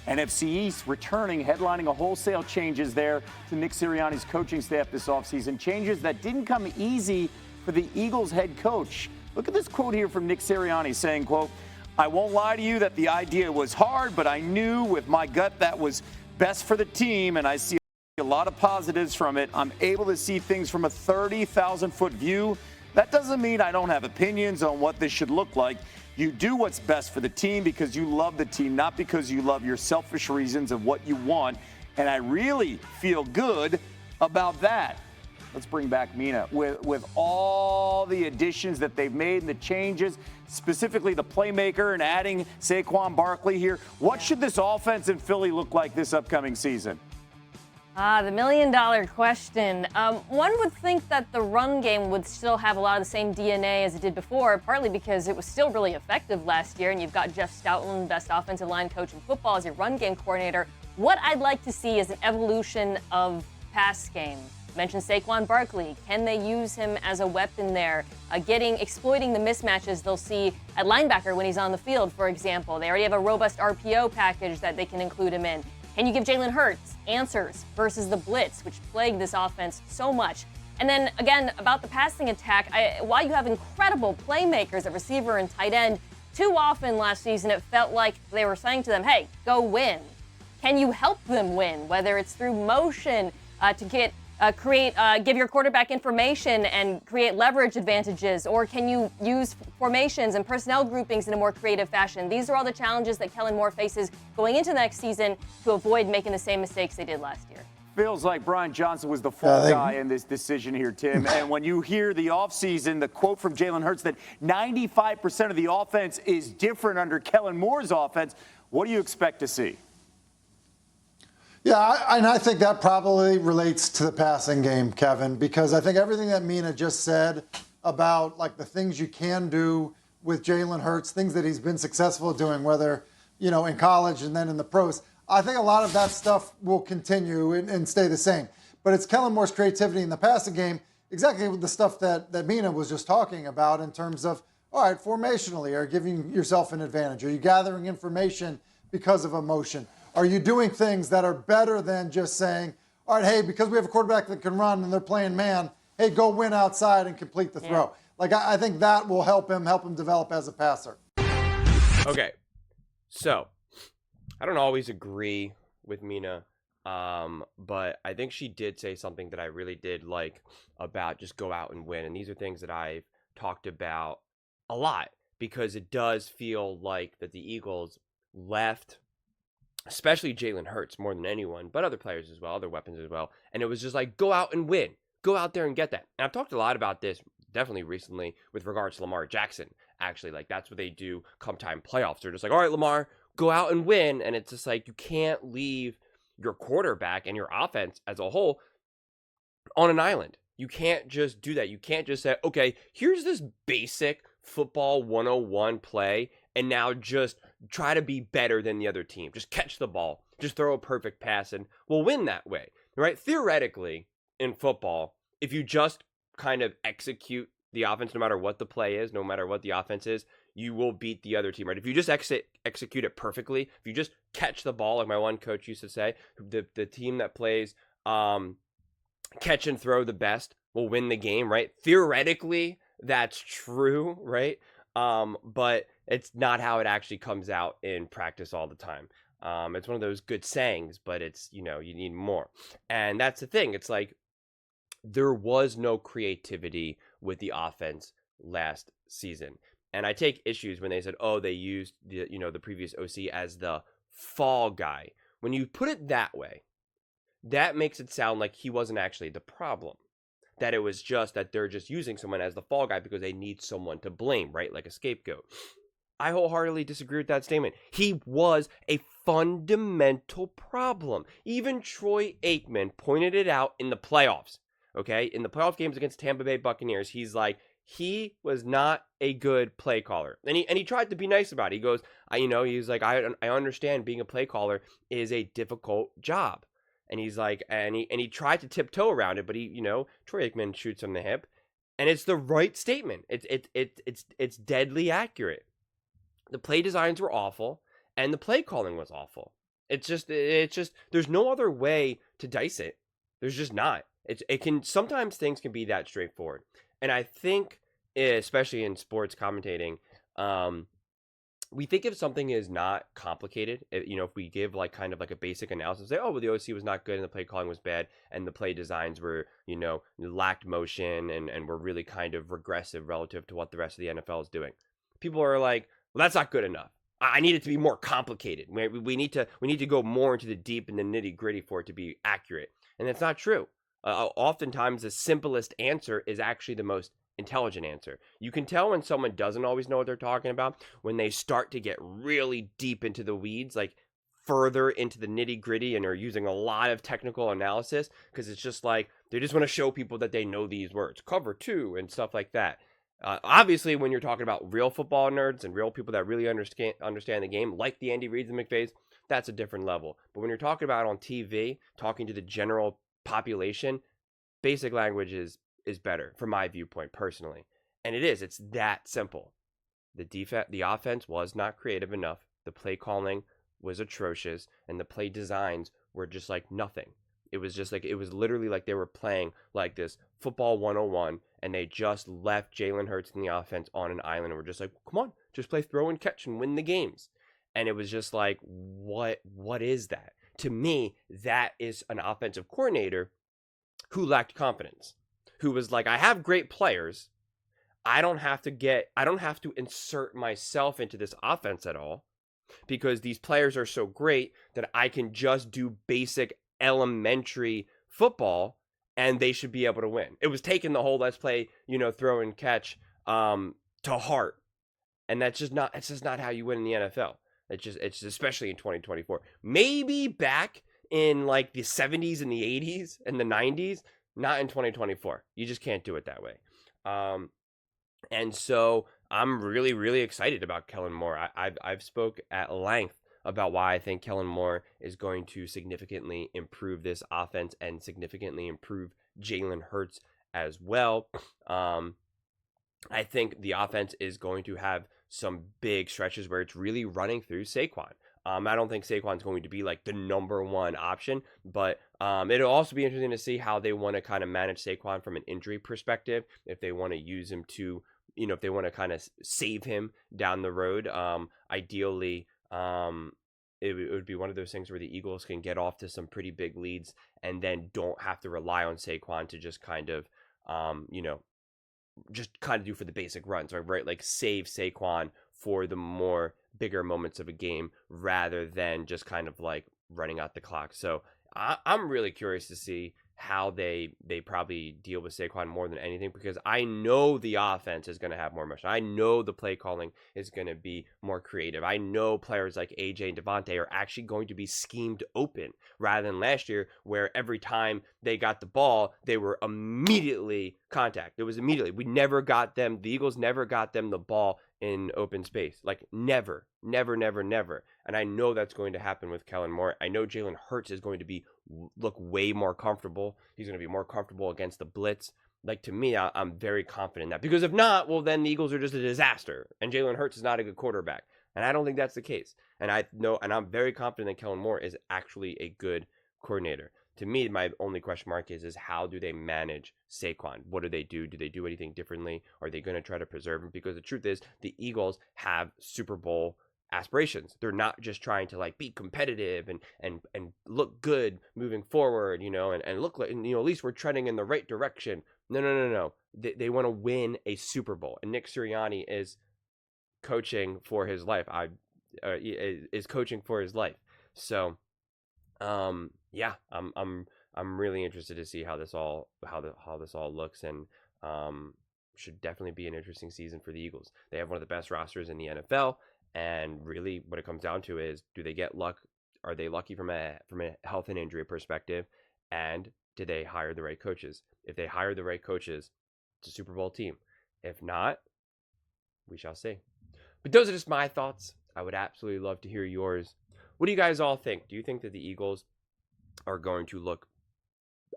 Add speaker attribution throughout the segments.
Speaker 1: NFC East returning, headlining a wholesale changes there to Nick Sirianni's coaching staff this offseason. Changes that didn't come easy for the Eagles head coach. Look at this quote here from Nick Sirianni saying, quote, "I won't lie to you that the idea was hard, but I knew with my gut that was best for the team, and I see a lot of positives from it. I'm able to see things from a 30,000-foot view. That doesn't mean I don't have opinions on what this should look like. You do what's best for the team because you love the team, not because you love your selfish reasons of what you want. And I really feel good about that." Let's bring back Mina. With all the additions that they've made and the changes, specifically the playmaker and adding Saquon Barkley here, what should this offense in Philly look like this upcoming season?
Speaker 2: The million-dollar question. One would think that the run game would still have a lot of the same DNA as it did before, partly because it was still really effective last year, and you've got Jeff Stoutland, best offensive line coach in football, as your run game coordinator. What I'd like to see is an evolution of pass game. Mentioned Saquon Barkley. Can they use him as a weapon there? Exploiting the mismatches they'll see at linebacker when he's on the field, for example. They already have a robust RPO package that they can include him in. Can you give Jalen Hurts answers versus the blitz, which plagued this offense so much? And then, again, about the passing attack, while you have incredible playmakers at receiver and tight end, too often last season it felt like they were saying to them, hey, go win. Can you help them win, whether it's through motion give your quarterback information and create leverage advantages, or can you use formations and personnel groupings in a more creative fashion? These are all the challenges that Kellen Moore faces going into next season to avoid making the same mistakes they did last year.
Speaker 1: Feels like Brian Johnson was the fall guy in this decision here, Tim. And when you hear the offseason, the quote from Jalen Hurts that 95% of the offense is different under Kellen Moore's offense, what do you expect to see?
Speaker 3: Yeah, and I think that probably relates to the passing game, Kevin, because I think everything that Mina just said about like the things you can do with Jalen Hurts, things that he's been successful at doing, whether, in college and then in the pros, I think a lot of that stuff will continue and stay the same. But it's Kellen Moore's creativity in the passing game, exactly the stuff that Mina was just talking about in terms of, all right, formationally, are you giving yourself an advantage? Are you gathering information because of emotion? Are you doing things that are better than just saying, all right, hey, because we have a quarterback that can run and they're playing man, hey, go win outside and complete the throw. Like, I think that will help him develop as a passer.
Speaker 4: Okay, so I don't always agree with Mina, but I think she did say something that I really did like about just go out and win. And these are things that I've talked about a lot because it does feel like that the Eagles left, especially Jalen Hurts more than anyone, but other players as well, other weapons as well. And it was just like, go out and win. Go out there and get that. And I've talked a lot about this definitely recently with regards to Lamar Jackson. Actually, like that's what they do come time playoffs. They're just like, all right, Lamar, go out and win. And it's just like, you can't leave your quarterback and your offense as a whole on an island. You can't just do that. You can't just say, okay, here's this basic football 101 play, and now just try to be better than the other team. Just catch the ball. Just throw a perfect pass, and we'll win that way, right? Theoretically, in football, if you just kind of execute the offense, no matter what the play is, no matter what the offense is, you will beat the other team, right? If you just execute it perfectly, if you just catch the ball, like my one coach used to say, the team that plays catch and throw the best will win the game, right? Theoretically, that's true, right? But it's not how it actually comes out in practice all the time. It's one of those good sayings, but it's, you need more. And that's the thing. It's like there was no creativity with the offense last season. And I take issues when they said, oh, they used the previous OC as the fall guy. When you put it that way, that makes it sound like he wasn't actually the problem. That it was just that they're just using someone as the fall guy because they need someone to blame, right? Like a scapegoat. I wholeheartedly disagree with that statement. He was a fundamental problem. Even Troy Aikman pointed it out in the playoffs, okay? In the playoff games against Tampa Bay Buccaneers, he's like, he was not a good play caller. And he tried to be nice about it. He goes, he's like, I understand being a play caller is a difficult job. And he's like, and he tried to tiptoe around it, but Troy Aikman shoots from the hip, and it's the right statement. It's deadly accurate. The play designs were awful, and the play calling was awful. It's just there's no other way to dice it. There's just not. It can sometimes things can be that straightforward. And I think especially in sports commentating, we think if something is not complicated, if we give like kind of like a basic analysis, say, oh, well, the OC was not good and the play calling was bad and the play designs were, lacked motion and were really kind of regressive relative to what the rest of the NFL is doing. People are like, well, that's not good enough. I need it to be more complicated. We need to go more into the deep and the nitty gritty for it to be accurate. And that's not true. Oftentimes the simplest answer is actually the most intelligent answer. You can tell when someone doesn't always know what they're talking about when they start to get really deep into the weeds, like further into the nitty gritty, and are using a lot of technical analysis, because it's just like they just want to show people that they know these words, cover two and stuff like that. Obviously, when you're talking about real football nerds and real people that really understand the game, like the Andy Reids and McVays, that's a different level. But when you're talking about on TV, talking to the general population, basic language is better from my viewpoint personally. And it's that simple. The offense was not creative enough. The play calling was atrocious, and the play designs were just like nothing. It was literally like they were playing like this football 101, and they just left Jalen Hurts in the offense on an island and were just like, come on, just play throw and catch and win the games. And it was just like, what is that? To me, that is an offensive coordinator who lacked confidence, who was like, I have great players. I don't have to insert myself into this offense at all, because these players are so great that I can just do basic elementary football and they should be able to win. It was taking the whole let's play, throw and catch to heart. And it's just not how you win in the NFL. It's especially in 2024. Maybe back in like the 70s and the 80s and the 90s, not in 2024. You just can't do it that way. And so I'm really, really excited about Kellen Moore. I've spoke at length about why I think Kellen Moore is going to significantly improve this offense and significantly improve Jalen Hurts as well. I think the offense is going to have some big stretches where it's really running through Saquon. I don't think Saquon's going to be like the number one option, but it'll also be interesting to see how they want to kind of manage Saquon from an injury perspective. If they want to use him to, if they want to kind of save him down the road. Ideally, it would be one of those things where the Eagles can get off to some pretty big leads and then don't have to rely on Saquon to just kind of, just kind of do for the basic runs, right? Like save Saquon for the more bigger moments of a game rather than just kind of like running out the clock. So I'm really curious to see how they probably deal with Saquon more than anything, because I know the offense is going to have more motion. I know the play calling is going to be more creative. I know players like AJ and Devontae are actually going to be schemed open rather than last year where every time they got the ball, they were immediately contact. It was immediately. The Eagles never got them the ball in open space. Like never. And I know that's going to happen with Kellen Moore. I know Jalen Hurts is going to look way more comfortable. He's going to be more comfortable against the blitz. Like, to me, I'm very confident in that. Because if not, well, then the Eagles are just a disaster. And Jalen Hurts is not a good quarterback. And I don't think that's the case. And I'm very confident that Kellen Moore is actually a good coordinator. To me, my only question mark is how do they manage Saquon? What do they do? Do they do anything differently? Are they going to try to preserve him? Because the truth is, the Eagles have Super Bowl aspirations. They're not just trying to like be competitive and look good moving forward, and look like, at least we're trending in the right direction. No. They want to win a Super Bowl, and Nick Sirianni is coaching for his life. Is coaching for his life. So, yeah, I'm really interested to see how this all looks, and should definitely be an interesting season for the Eagles. They have one of the best rosters in the NFL. And really what it comes down to is, do they get luck? Are they lucky from a health and injury perspective? And did they hire the right coaches? If they hire the right coaches, it's a Super Bowl team. If not, we shall see. But those are just my thoughts. I would absolutely love to hear yours. What do you guys all think? Do you think that the Eagles are going to look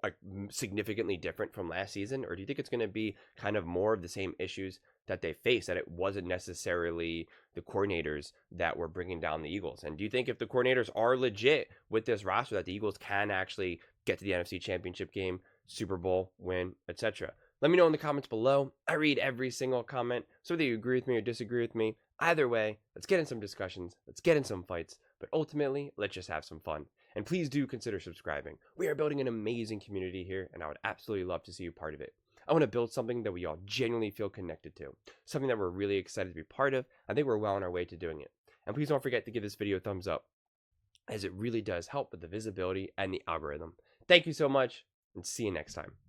Speaker 4: like significantly different from last season, or do you think it's going to be kind of more of the same issues that they face, that it wasn't necessarily the coordinators that were bringing down the Eagles? And do you think if the coordinators are legit with this roster, that the Eagles can actually get to the NFC Championship game, Super Bowl win, etc.? Let me know in the comments below. I read every single comment, so whether you agree with me or disagree with me, either way, let's get in some discussions, let's get in some fights, but ultimately, let's just have some fun. And please do consider subscribing. We are building an amazing community here, and I would absolutely love to see you part of it. I want to build something that we all genuinely feel connected to, something that we're really excited to be part of. I think we're well on our way to doing it. And please don't forget to give this video a thumbs up, as it really does help with the visibility and the algorithm. Thank you so much, and see you next time.